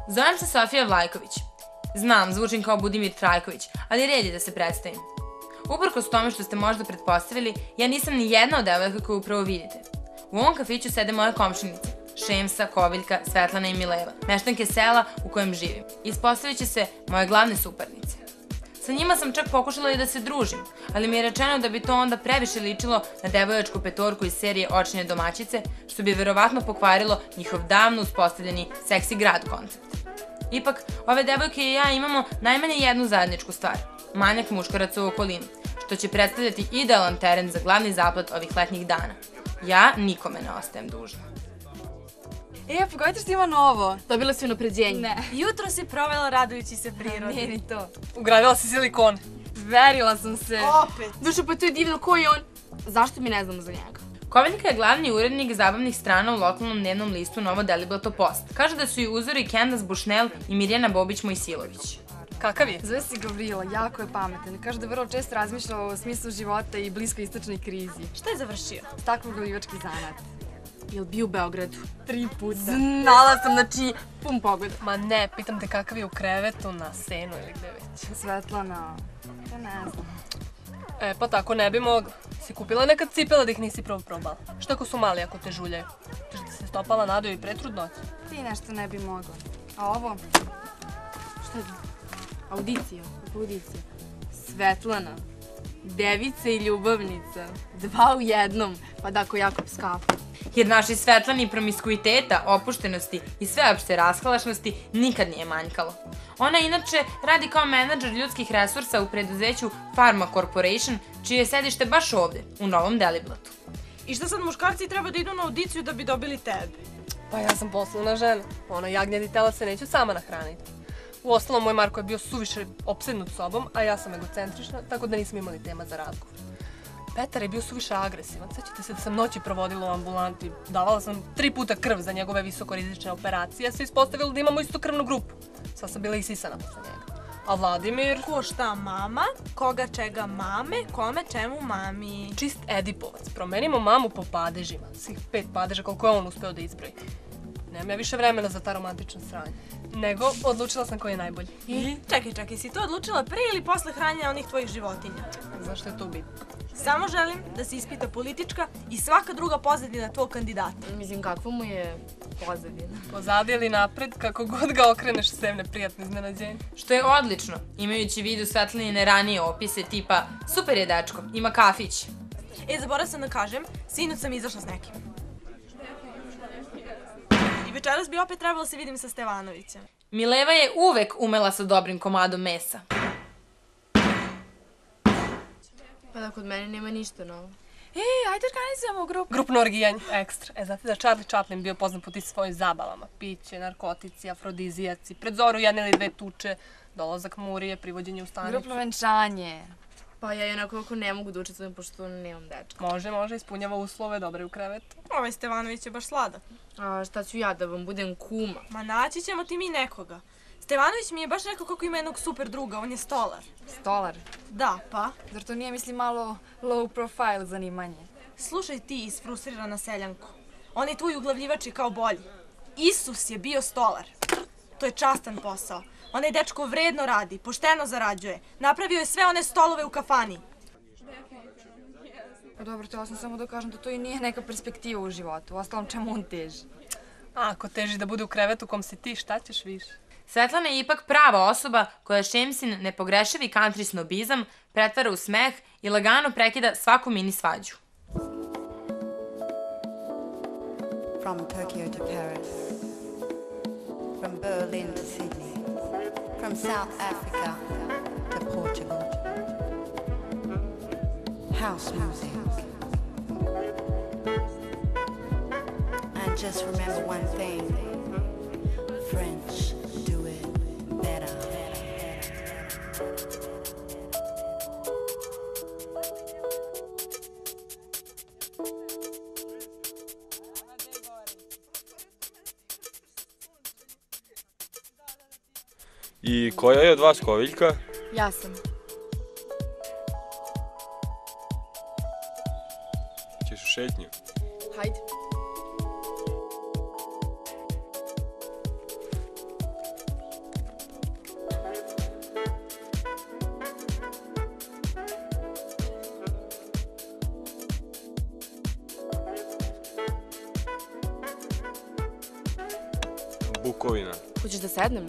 Zovem se Sofija Vlajković. Znam, zvučim kao Budimir Trajković, ali red je da se predstavim. Uprkos tome što ste možda pretpostavili, ja nisam ni jedna od devojaka koju upravo vidite. U ovom kafiću sede moje komšinice, Šemsa, Koviljka, Svetlana i Mileva, meštanke sela u kojem živim. Ispostavit će se moje glavne suparnice. Sa njima sam čak pokušala i da se družim, ali mi je rečeno da bi to onda previše ličilo na devojačku petorku iz serije Očne domaćice, što bi verovatno pokvarilo njihov davno uspostavljeni seksi grad koncept. Ipak, ove devojke i ja imamo najmanje jednu zajedničku stvar, manjak muškaraca u okolini, što će predstavljati idealan teren za glavni zaplet ovih letnjih dana. Ja nikome ne ostajem dužna. Pogodite što ima novo. Dobila si unapređenje. Ne. Jutro si provela radujući se prirodi. Nije ni to. Ugradila si silikon. Verila sam se. Opet. Dušo, pa to je divno, ko je on? Zašto mi ne znamo za njega? Koviljka je glavni urednik zabavnih strana u lokalnom dnevnom listu Novo Deliblato Post. Kaže da su i uzori Candace Bushnell i Mirjana Bobić-Mojsilović. Kakav je? Zove se Gavrila, jako je pametan. Kaže da vrlo često razmišlja o smislu života i bliskoistočnoj krizi. Šta je završio? Stakloglivački zanat. Jel bio u Beogradu? 3 puta. Znala sam, znači, pun pogoda. Ma ne, pitam te kakav je u krevetu, na senu ili gde već. Svetlana, ja ne znam. Pa tako ne bi mogla. Si kupila nekad cipela da ih nisi prvo probala. Što ako su mali, ako te žuljaju? Ćeš da se stopala nadaju i pre trudnoće? Ti nešto ne bi mogla. A ovo? Šta je? Audicija. Svetlana. Devica i ljubavnica. 2 u 1. Pa dako Jakob Skafa. Jer našoj Svetlani promiskuiteta, opuštenosti i sveopšte raskalašnosti nikad nije manjkalo. Ona inače radi kao menadžer ljudskih resursa u preduzeću Pharma Corporation, čije je sedište baš ovde, u Novom Deliblatu. I šta sad muškarci treba da idu na audiciju da bi dobili tebe? Pa ja sam poslovna žena. Ona jagnjadi tela se neću sama nahraniti. Uostalom, moj Marko je bio suviše opsednut sobom, a ja sam egocentrična, tako da nismo imali tema za razgovor. Petar je bio suviše agresivan. Sećate se da sam noći provodila u ambulanti. Davala sam 3 puta krv za njegove visokorizične operacije, a se ispostavilo da imamo istu krvnu grupu. Sad sam bila isisana posle njega. A Vladimir? Ko šta mama, koga čega mame, kome čemu mami. Čist Edipovac. Promenimo mamu po padežima. Svih 5 padeža koliko je on uspeo da izbroji. Nemam ja više vremena za ta romantična sranja. Nego, odlučila sam koji je najbolji. I? Čekaj, si to odlučila pre ili posle hranjenja onih tvojih životinja? Zašto je to bitno? Samo želim da se ispita politička i svaka druga pozadina tvog kandidata. Mislim, kakva mu je pozadina? Pozadi ili napred, kako god ga okreneš, sem neprijatno iznenađenje. Što je odlično, imajući vidu Svetlanine ranije opise tipa super je dečko, ima kafić. Zaboravila sam da kažem, sinoć sam izašla s nekim. I večeras bi opet trebalo se vidim sa Stevanovićem. Mileva je uvek umela sa dobrim komadom mesa. Pa da kod mene nema ništa novo. Ajde organizujemo grupu. Grupno orgijanje, ekstra. Znate da Charlie Chaplin bio poznat po tim svojim zabavama. Piće, narkotici, afrodizijaci, pred zoru 1 ili 2 tuče, dolazak murije, privođenje u stanicu. Grupno venčanje. Pa ja onako ako ne mogu da učestvujem, pošto nemam dečka. Može, ispunjava uslove, dobre u krevetu. Ovaj Stevanović je baš sladak. A šta ću ja, da vam budem kuma? Ma naći ćemo ti mi nekoga. Stevanović mi je baš rekao kako ima jednog super druga, on je stolar. Stolar? Da, pa? Zar to nije, mislim, malo low profile zanimanje? Slušaj ti, isfrustrirana seljanko. Onaj tvoj uglavljivač je kao bolji. Isus je bio stolar. To je častan posao. Onaj dečko vredno radi, pošteno zarađuje. Napravio je sve one stolove u kafani. Pa dobro, htjela sam samo da kažem da to i nije neka perspektiva u životu. Uostalom, čemu on teži? A ako teži da bude u krevetu u kom si ti, šta ćeš više? Svetlana je ipak prava osoba koja Šemsin nepogrešivi country snobizam pretvara u smeh i lagano prekida svaku mini svađu. From Tokyo to Paris, from Berlin to Sydney, from South Africa to Portugal. House music. And just remember one thing, French do it better. I koja je od vas koviljka? Ja sam. Ćeš u šetnju? Hajde. Bukovina. Hoćeš da sednemo?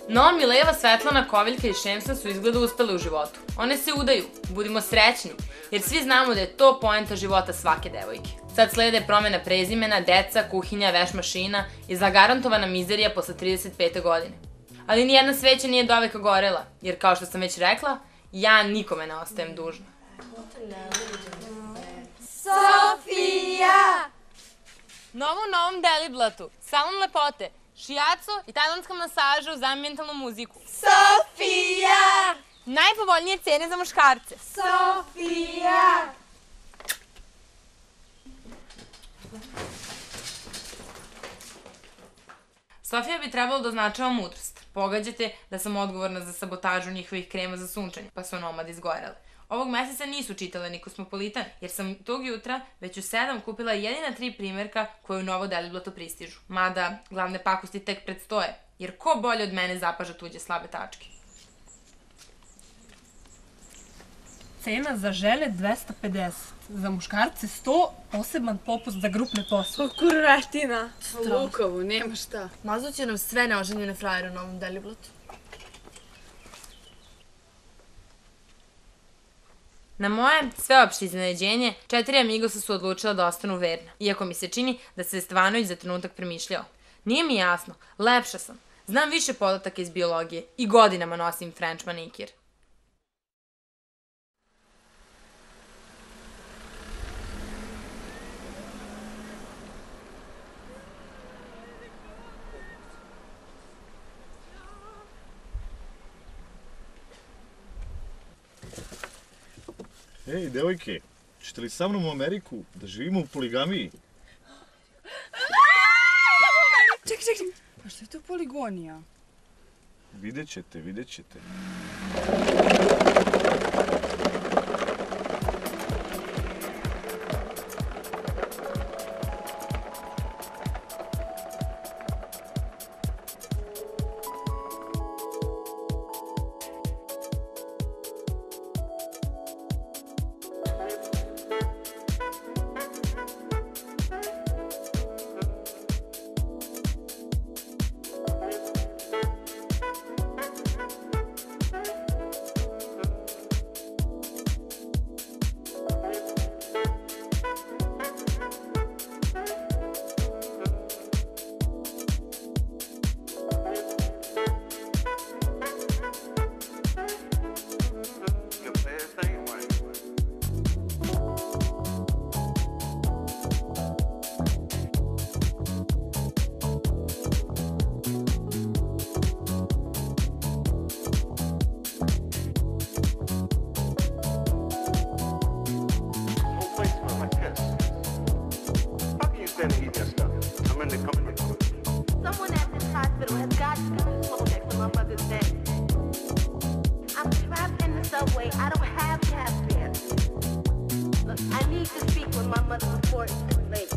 No, Mileva, Svetlana, Koviljka i Šemsa su izgleda uspele u životu. One se udaju, budimo srećni, jer svi znamo da je to poenta života svake devojke. Sad slede promjena prezimena, deca, kuhinja, veš mašina i zagarantovana mizerija posle 35. godine. Ali nijedna sveća nije doveka gorela, jer kao što sam već rekla, ja nikome ne ostajem dužna. Sofija! Novo u novom Deliblatu, salon lepote, šijaco i tajlandska masaža uz ambijentalnu muziku. Sofija! Najpovoljnije cene za muškarce. Sofija! Sofija bi trebalo da označava mudrost. Pogađate da sam odgovorna za sabotažu njihovih krema za sunčanje, pa su nomad izgorele. Ovog meseca nisu čitale ni Kosmopolitan, jer sam tog jutra već u 7 kupila jedina 3 primjerka koje u novo Deliblato pristižu. Mada, glavne pakosti tek predstoje, jer ko bolje od mene zapaža tuđe slabe tačke. Cena za žene 250, za muškarce 100, poseban popust za grupne poslove. Kuretina. Lukovu, nema šta. Mazut će nam sve neoženjene frajere u novom Deliblatu. Na moje sveopšte iznenađenje, 4 amigosa su odlučila da ostanu verna, iako mi se čini da se Stvanović za trenutak premišljao. Nije mi jasno, lepša sam, znam više podataka iz biologije i godinama nosim French manikir. Ej, devojke, ćete li sa mnom u Ameriku da živimo u poligamiji? Čekaj. Pa što je to poligonija? Vidjet ćete. Someone at this hospital has got to be told that my mother's dead. I'm trapped in the subway. I don't have cab fare. Look, I need to speak with my mother before it's too late.